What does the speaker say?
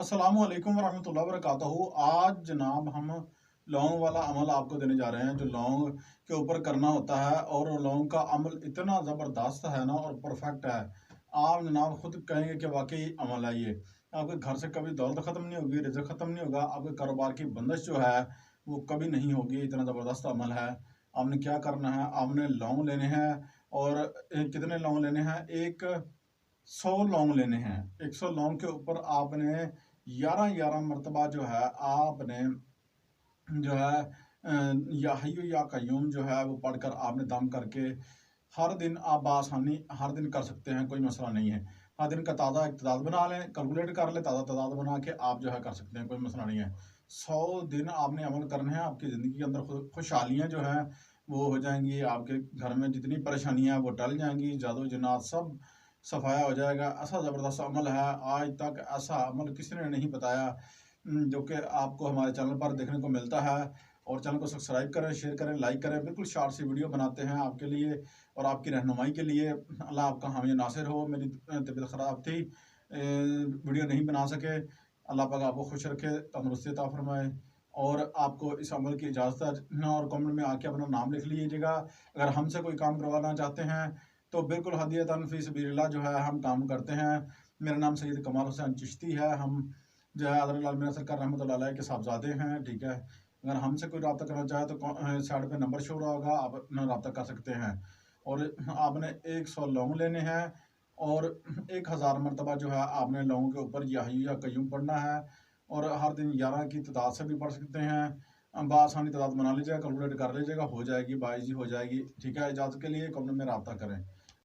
अस्सलामुअलैकुम वरहमतुल्लाहि वबरकातुहू। आज जनाब हम लौंग वाला अमल आपको देने जा रहे हैं जो लौंग के ऊपर करना होता है। और लौंग का अमल इतना ज़बरदस्त है ना और परफेक्ट है, आप जनाब खुद कहेंगे कि वाकई अमल है ये। आपके घर से कभी दौलत ख़त्म नहीं होगी, रिज़्क़ ख़त्म नहीं होगा, आपके कारोबार की बंदिश जो है वो कभी नहीं होगी। इतना ज़बरदस्त अमल है। आपने क्या करना है, आपने लौंग लेने हैं। और कितने लौंग लेने हैं? 100 लौंग लेने हैं। 100 लौंग के ऊपर आपने 11 मरतबा जो है आपने जो है या हय्यु या कय्यूम जो है वो पढ़कर आपने दम करके हर दिन आप बआसानी हर दिन कर सकते हैं, कोई मसला नहीं है। हर दिन का ताज़ा एक तादाद बना लें, कैलकुलेट कर लें, ताज़ा तादाद बना के आप जो है कर सकते हैं, कोई मसला नहीं है। 100 दिन आपने अमल करने हैं, आपकी ज़िंदगी के अंदर खुशहालियाँ जो हैं वो हो जाएंगी। आपके घर में जितनी परेशानियाँ हैं वो टल जाएंगी, जादू जिन्नात सब सफाया हो जाएगा। ऐसा ज़बरदस्त अमल है, आज तक ऐसा अमल किसी ने नहीं बताया जो कि आपको हमारे चैनल पर देखने को मिलता है। और चैनल को सब्सक्राइब करें, शेयर करें, लाइक करें। बिल्कुल शॉर्ट सी वीडियो बनाते हैं आपके लिए और आपकी रहनुमाई के लिए। अल्लाह आपका हामी नासिर हो। मेरी तबीयत ख़राब थी, वीडियो नहीं बना सके। अल्लाह पाक आपको खुश रखे, तंदुरुस्ती अता फरमाए। और आपको इस अमल की इजाज़त है और कमेंट में आके अपना नाम लिख लीजिएगा। अगर हमसे कोई काम करवाना चाहते हैं तो बिल्कुल हदियतन फ़ी सबीलिल्लाह जो है हम काम करते हैं। मेरा नाम सैयद कमाल हुसैन चिश्ती है। हम जो है हज़रत लाल मियां सरकार रहमतुल्लाह अलैह के साहबजादे हैं, ठीक है। अगर हमसे कोई रब्ता करना चाहे तो साइड पे नंबर शो रहा होगा, आप अपना रब्ता कर सकते हैं। और आपने 100 लौंग लेने हैं और 1000 मरतबा जो है आपने लौंग के ऊपर या हय्यु या कय्यूम पढ़ना है। और हर दिन 11 की तादाद से भी पढ़ सकते हैं। बआसानी तादाद बना लीजिएगा, कैलकुलेट कर लीजिएगा, हो जाएगी, बाइजी हो जाएगी, ठीक है। इजाज़त के लिए कमेंट में रब्ता करें।